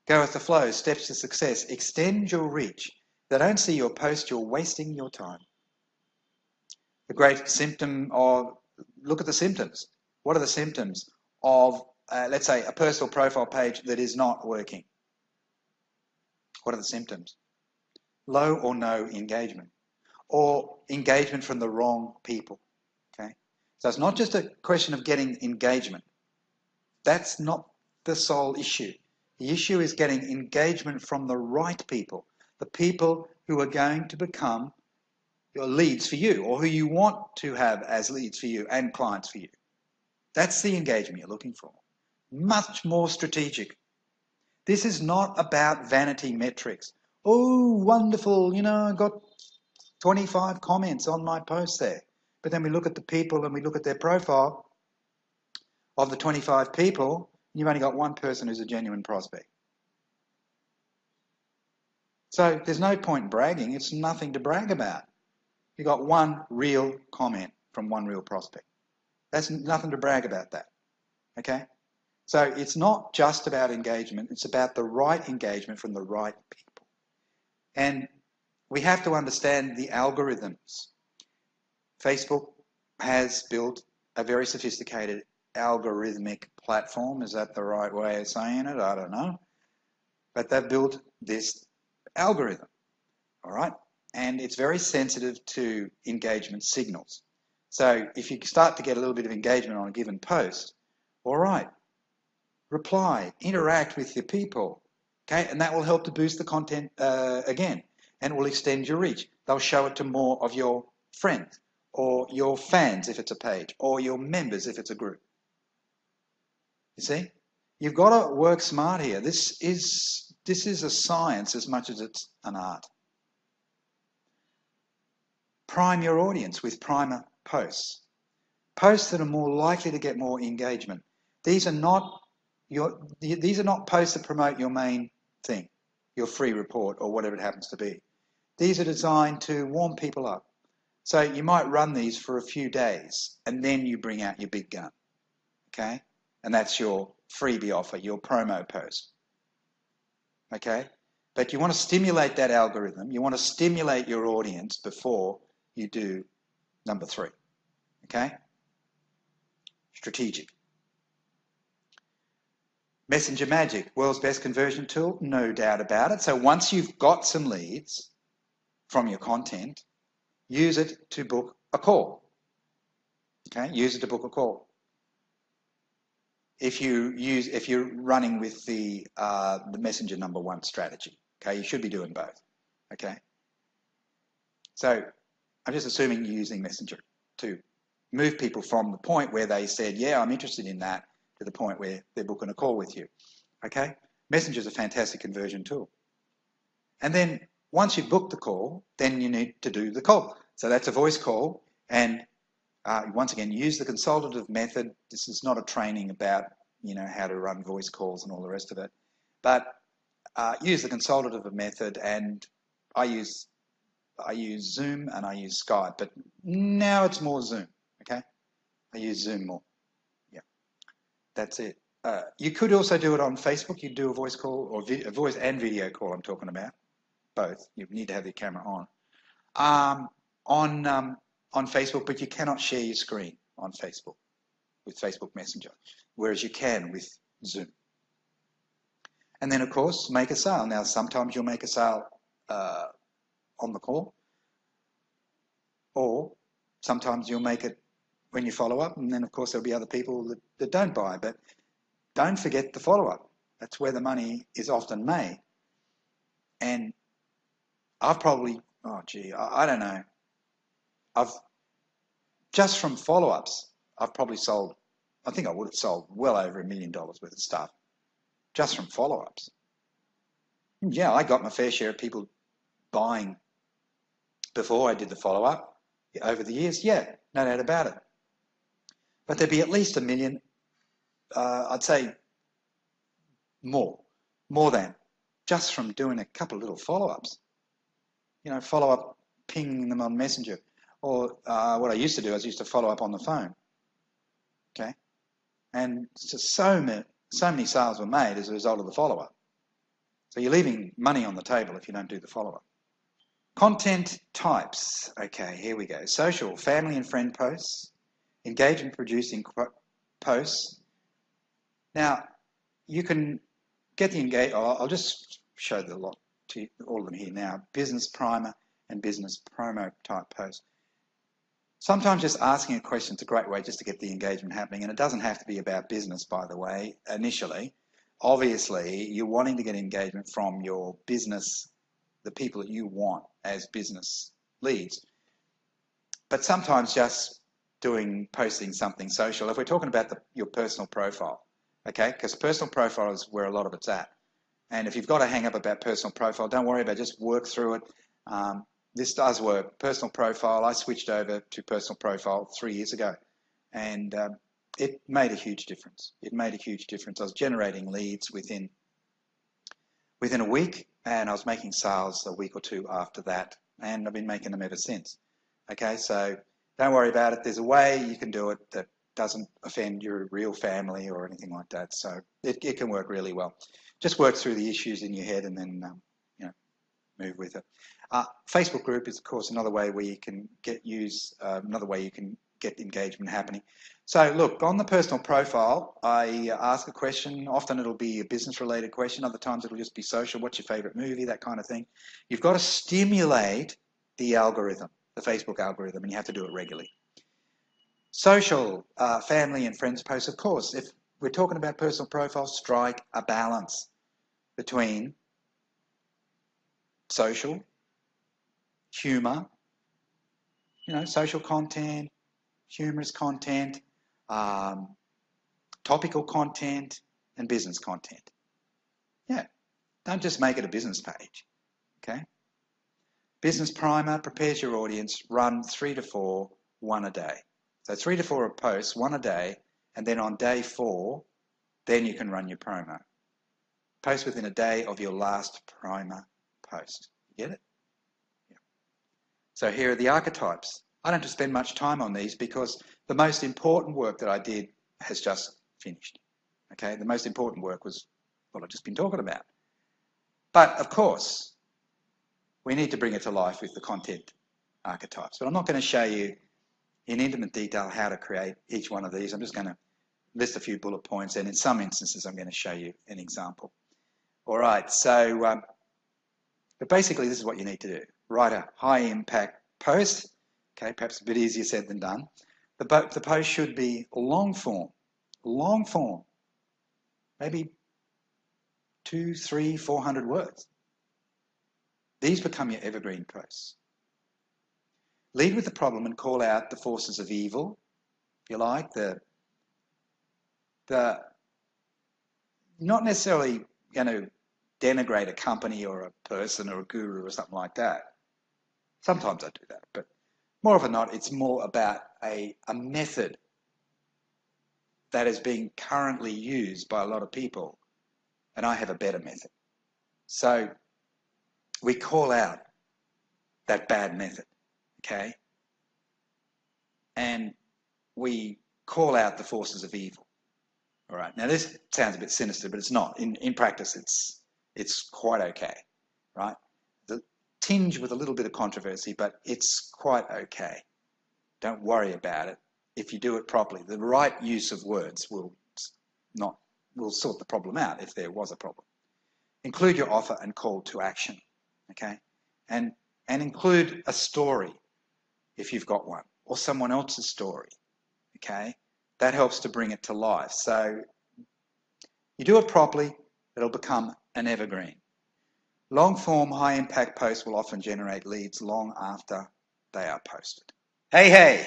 Go with the flow, steps to success. Extend your reach. If they don't see your post, you're wasting your time. The great symptom of, look at the symptoms. What are the symptoms of, let's say, a personal profile page that is not working? What are the symptoms? Low or no engagement, or engagement from the wrong people. Okay, so it's not just a question of getting engagement. That's not the sole issue. The issue is getting engagement from the right people, the people who are going to become your leads for you, or who you want to have as leads for you and clients for you. That's the engagement you're looking for. Much more strategic. This is not about vanity metrics. Oh, wonderful, I got 25 comments on my post there. But then we look at the people and we look at their profile. Of the 25 people, you've only got one person who's a genuine prospect. So there's no point in bragging. It's nothing to brag about. You got one real comment from one real prospect. That's nothing to brag about that. Okay? So it's not just about engagement. It's about the right engagement from the right people. And we have to understand the algorithms. Facebook has built a very sophisticated algorithmic platform. Is that the right way of saying it? I don't know. But they've built this algorithm, all right? And it's very sensitive to engagement signals. So if you start to get a little bit of engagement on a given post, all right, reply, interact with your people, okay? And that will help to boost the content again, and it will extend your reach. They'll show it to more of your friends, or your fans if it's a page, or your members if it's a group. You see? You've got to work smart here. This is a science as much as it's an art. Prime your audience with primer posts. Posts that are more likely to get more engagement. These are not posts that promote your main thing, your free report or whatever it happens to be. These are designed to warm people up. So you might run these for a few days and then you bring out your big gun. Okay? And that's your freebie offer, your promo post. Okay? But you want to stimulate that algorithm. You want to stimulate your audience before you do number 3. Okay? Strategic. Messenger Magic, world's best conversion tool, no doubt about it. So once you've got some leads from your content, use it to book a call. Okay? Use it to book a call. If you're running with the Messenger number 1 strategy, okay, you should be doing both. Okay. So I'm just assuming you're using Messenger to move people from the point where they said, yeah, I'm interested in that, to the point where they're booking a call with you. Okay. Messenger is a fantastic conversion tool. And then once you've booked the call, then you need to do the call. So that's a voice call, and once again, use the consultative method. This is not a training about, how to run voice calls and all the rest of it. But use the consultative method, and I use Zoom and I use Skype, but now it's more Zoom, okay? I use Zoom more. Yeah, that's it. You could also do it on Facebook. You do a voice call, or a voice and video call I'm talking about. Both. You need to have your camera on. On Facebook, but you cannot share your screen on Facebook with Facebook Messenger, whereas you can with Zoom. And then, of course, make a sale. Now, sometimes you'll make a sale on the call, or sometimes you'll make it when you follow up, and then, of course, there'll be other people that don't buy. But don't forget the follow-up. That's where the money is often made. And I've probably, I don't know. Just from follow-ups, I've probably sold, I think I would have sold well over $1 million worth of stuff just from follow-ups. Yeah, I got my fair share of people buying before I did the follow-up over the years. Yeah, no doubt about it. But there'd be at least 1 million, I'd say more than, just from doing a couple of little follow-ups. Follow-up, pinging them on Messenger. Or what I used to do, I used to follow up on the phone. Okay? And just so many sales were made as a result of the follow-up. So you're leaving money on the table if you don't do the follow-up. Content types. Okay, here we go. Social, family and friend posts, engagement producing posts. Now, you can get the engage. I'll just show the lot to all of them here now. Business primer and business promo type posts. Sometimes just asking a question is a great way just to get the engagement happening, and it doesn't have to be about business, by the way, initially. Obviously, you're wanting to get engagement from your business, the people that you want as business leads. But sometimes just posting something social, if we're talking about your personal profile, okay, because personal profile is where a lot of it's at. And if you've got a hang up about personal profile, don't worry about it, just work through it. This does work. Personal profile, I switched over to personal profile 3 years ago, and it made a huge difference. It made a huge difference. I was generating leads within a week, and I was making sales a week or two after that, and I've been making them ever since. Okay, so don't worry about it. There's a way you can do it that doesn't offend your real family or anything like that. So it can work really well. Just work through the issues in your head and then move with it. Facebook group is, of course, another way where you can another way you can get engagement happening. So look, on the personal profile, I ask a question. Often it'll be a business-related question. Other times it'll just be social. What's your favorite movie? That kind of thing. You've got to stimulate the algorithm, the Facebook algorithm, and you have to do it regularly. Social, family and friends posts, of course. If we're talking about personal profiles, strike a balance between social, humor, social content, humorous content, topical content, and business content. Yeah, don't just make it a business page, okay? Business primer prepares your audience, run 3 to 4, one a day. So 3 to 4 posts, one a day, and then on day 4, then you can run your promo. Post within a day of your last primer post. You get it? Yeah. So here are the archetypes. I don't have to spend much time on these because the most important work that I did has just finished. Okay, the most important work was what I've just been talking about. But of course, we need to bring it to life with the content archetypes. But I'm not going to show you in intimate detail how to create each one of these. I'm just going to list a few bullet points, and in some instances I'm going to show you an example. All right, so but basically this is what you need to do. Write a high impact post. Okay, perhaps a bit easier said than done. The post should be long form, maybe 200, 300, 400 words. These become your evergreen posts. Lead with the problem and call out the forces of evil, if you like, the not necessarily going to denigrate a company or a person or a guru or something like that. Sometimes I do that, but more often not, it's more about a method that is being currently used by a lot of people, and I have a better method. So we call out that bad method, okay? And we call out the forces of evil. All right, now this sounds a bit sinister, but it's not. In practice, it's quite okay, right? The tinge with a little bit of controversy, but it's quite okay. Don't worry about it. If you do it properly, the right use of words will sort the problem out if there was a problem. Include your offer and call to action, okay? And include a story if you've got one, or someone else's story, okay? That helps to bring it to life. So you do it properly, it'll become an evergreen. Long form, high impact posts will often generate leads long after they are posted. Hey,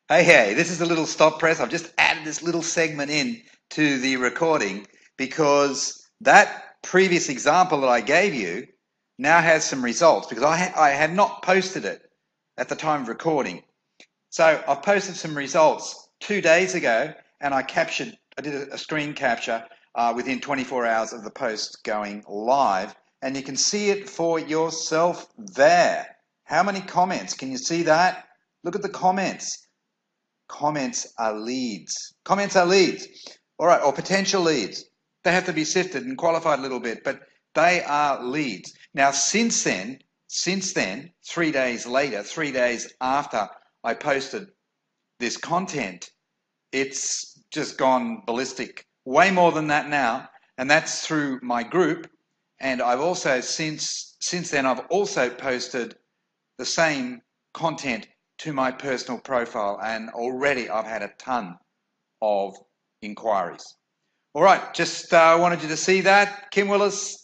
this is a little stop press. I've just added this little segment in to the recording because that previous example that I gave you now has some results because I had not posted it at the time of recording. So I've posted some results 2 days ago, and I did a screen capture within 24 hours of the post going live, and you can see it for yourself there. How many comments? Can you see that? Look at the comments. Comments are leads. Comments are leads. All right, or potential leads. They have to be sifted and qualified a little bit, but They are leads. Now, since then, 3 days later, 3 days after I posted this content, it's just gone ballistic. Way more than that now, and that's through my group. And I've also, since then, I've also posted the same content to my personal profile, and already I've had a ton of inquiries. All right, just wanted you to see that. Kim Willis,